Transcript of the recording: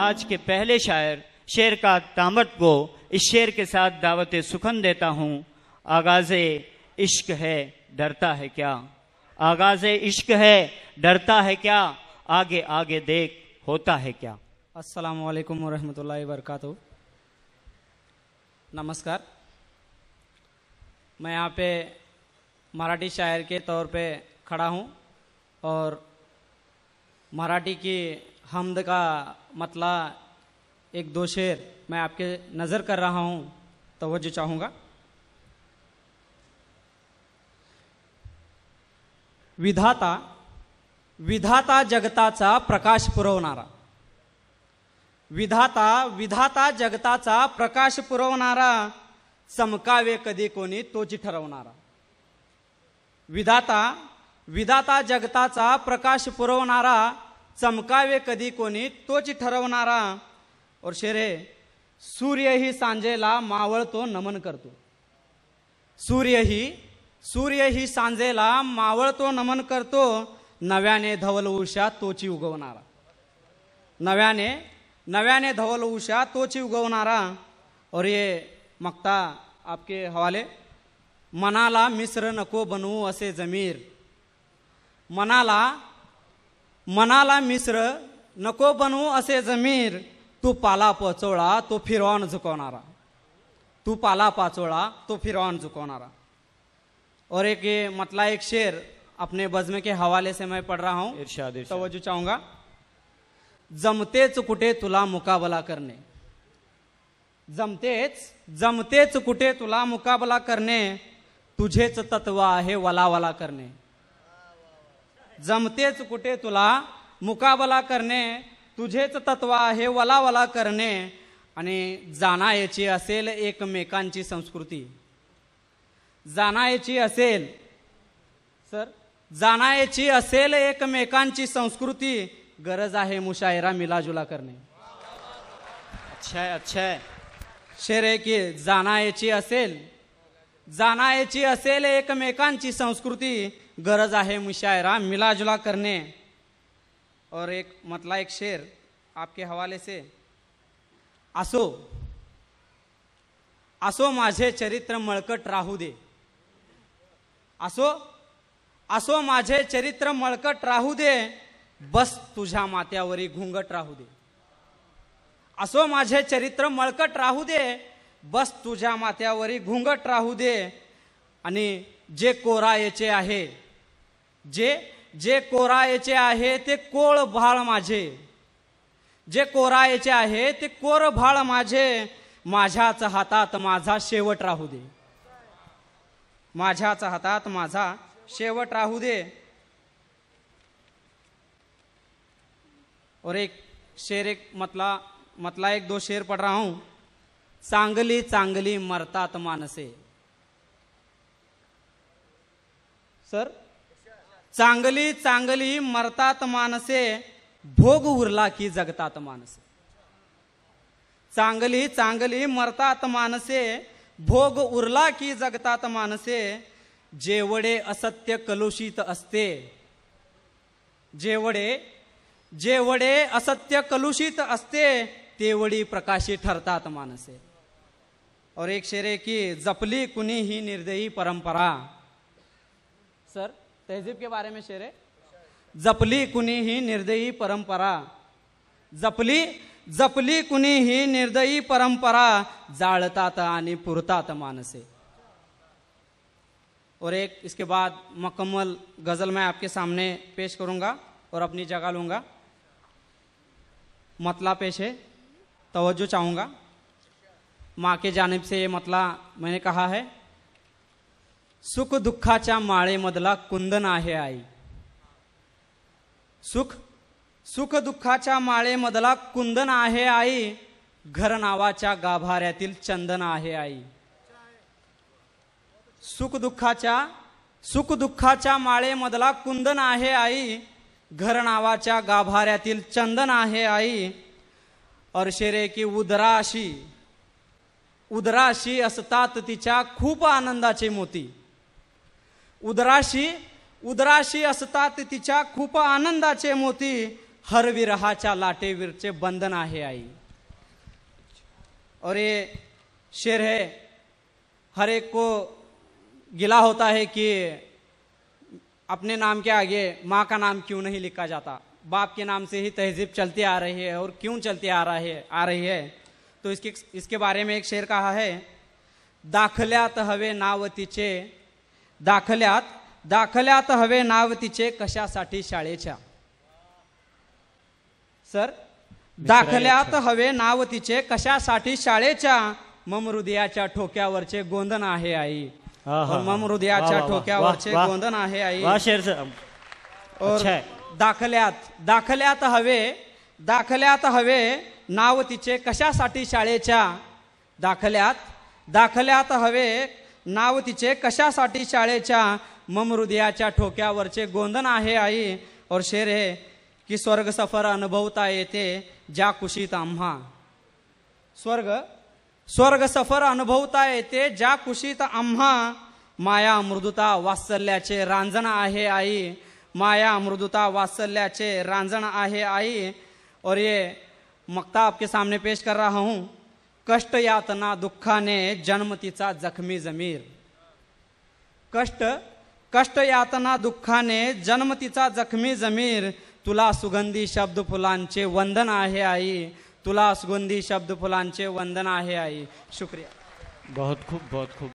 आज के पहले शायर शेर का तामत को इस शेर के साथ दावत सुखन देता हूँ। आगाज़े इश्क है डरता है क्या, आगाज़े इश्क है डरता है क्या, आगे आगे देख होता है क्या। अस्सलामु अलैकुम वरहमतुल्लाहि वबरकातुहू। नमस्कार। मैं यहाँ पे मराठी शायर के तौर पे खड़ा हूँ और मराठी की हमद का मतला एक दो शेर मैं आपके नज़र कर रहा हूँ, तवज्जो चाहूँगा। विधाता विधाता जगताचा प्रकाश पुरवणारा, विधाता जगताचा प्रकाश पुरवणारा, चमकावे कधी कोणी तोची ठरवणारा। विधाता जगताचा प्रकाश पुरवणारा, चमकावे कधी कोणी तोची ठरवणारा। और शेर है, सूर्य ही सांजेला मावळतो नमन करतो, सूर्य ही सांजेला मावळतो नमन करतो, नव्याने धवल उषा तोची उगवणारा, नव्याने धवल उषा तोची उगवणारा। और ये मक्ता आपके हवाले। मनाला मिस्र नको बनवू असे जमीर, मनाला मिस्र नको बनवू असे जमीर, तू पाला पाचोळा तो फिरवान झुकवणारा, तू पाला पाचोळा तो फिरवान झुकवणारा। और एक ये मतला एक शेर अपने बज़्म के हवाले से मैं पढ़ रहा हूँ, इरशाद इरशाद। तवज्जो चाहूंगा। जमतेच कुठे तुला मुकाबला करणे, जमतेच कुठे तुला मुकाबला करणे, तुझेच तत्व आहे वलावला करणे। जमतेच कुठे तुला मुकाबला करणे, तुझेच तत्व आहे वलावला करणे। आणि जाणायची असेल एकमेकांची संस्कृती, जाणायची असेल सर, जाणायची असेल एकमेकांची संस्कृती, गरज आहे मुशायरा मिलाजुला करणे। अच्छा है, अच्छा है। शेर है की जाणायची असेल एकमेकांची संस्कृती, गरज आहे मुशायरा मिलाजुला करणे। और एक मतला एक शेर आपके हवाले से। असो माझे चरित्र मळकट राहू दे, असो माझे चरित्र मळकट राहू दे, बस तुझ्या माथ्यावरी घुंगट राहू दे। असो माझे चरित्र मळकट राहू दे, बस तुझ्या माथ्यावरी घुंगट राहू दे। आणि जे कोरायचे आहे, जे कोरायचे आहे ते कोळ भाळ माझे, जे कोरायचे आहे ते कोर भाळ माझे, माझ्याच हातात माझा शेवट राहू दे, माझ्याच हातात माझा शेवट राहू दे। और एक शेर एक मतला एक दो शेर पढ़ रहा हूं। चांगली चांगली मरतात मानसे, सर चांगली चांगली मरतात मानसे, भोग उरला की जगतात मानसे। चांगली चांगली मरतात मानसे, भोग उरला की जगतात मानसे। जेवढे असत्य कलुषित असते, जेवढे असत्य कलुषित असते, तेवढी प्रकाशी ठरतात मानसे। और एक शेर है की जपली कुणी ही निर्दयी परंपरा, सर तहजीब के बारे में शेर है। जपली कुणी ही निर्दयी परंपरा, जपली कुणी ही निर्दयी परंपरा, जाळतात आणि पुरतात मानसे। और एक इसके बाद मुकम्मल गजल मैं आपके सामने पेश करूंगा और अपनी जगह लूंगा। मतला पेश है, तवज्जो चाहूंगा। माँ के जानिब से ये मतला मैंने कहा है। सुख दुःखाच्या माळेमधला कुंदन आहे आई, सुख दुःखाच्या माळेमधला कुंदन आहे आई, घर नावाच्या गाभाऱ्यातील चंदन आहे आई। सुख दुःखाच्या माळेमधला कुंदन आहे आई, घर नावाच्या गाभाऱ्यातील चंदन आहे आई। और शेरे की उदराशी असतात तिच्या खूप आनंदाचे मोती, उदराशी असतात तिच्या खूप आनंदाचे मोती, हर विरहाच्या लाटेवीरचे बंधन आहे आई। और ये शेर है, हर एक को गिला होता है कि अपने नाम के आगे माँ का नाम क्यों नहीं लिखा जाता। बाप के नाम से ही तहजीब चलती आ रही है, और क्यों चलती आ रही है तो इसके बारे में एक शेर कहा है, दाखल्यात हवे नाव तिचे, दाखल्यात हवे नाव तिचे कशासाठी शाळेच्या। सर, दाखल्यात हवे नाव तिचे कशासाठी शाळेच्या, मम हृदयाच्या ठोक्यावरचे गोंधन आहे आई। और मम हृदयाच्या ठोक्यावरचे गोंधन आहे आई। और दाखल्यात हवे नाव तिचे कशासाठी शाळेच्या, दाखल्यात हवे नाव तिचे कशासाठी शाळेच्या, मम हृदयाच्या ठोक्यावरचे गोंधन आहे आई। और शेर है की स्वर्ग सफर अनुभवता येते ज्या कुशीत आम्हा, स्वर्ग सफर अनुभवता येते ज्या कुशीत आम्हा, माया मृदुता वात्सल्याचे रांजण आहे आई, माया मृदुता वात्सल्याचे रांजण आहे आई। और ये मक्ता आपके सामने पेश कर रहा हूं, कष्ट यातना दुःखाने जन्मतीचा जखमी जमीर, कष्ट यातना दुःखाने जन्मतीचा जखमी जमीर, तुला सुगंधी शब्द फुलांचे वंदन आहे आई, तुला सुगंधी शब्द फुलांचे वंदन आहे आई। शुक्रिया। बहुत खूब, बहुत खूब।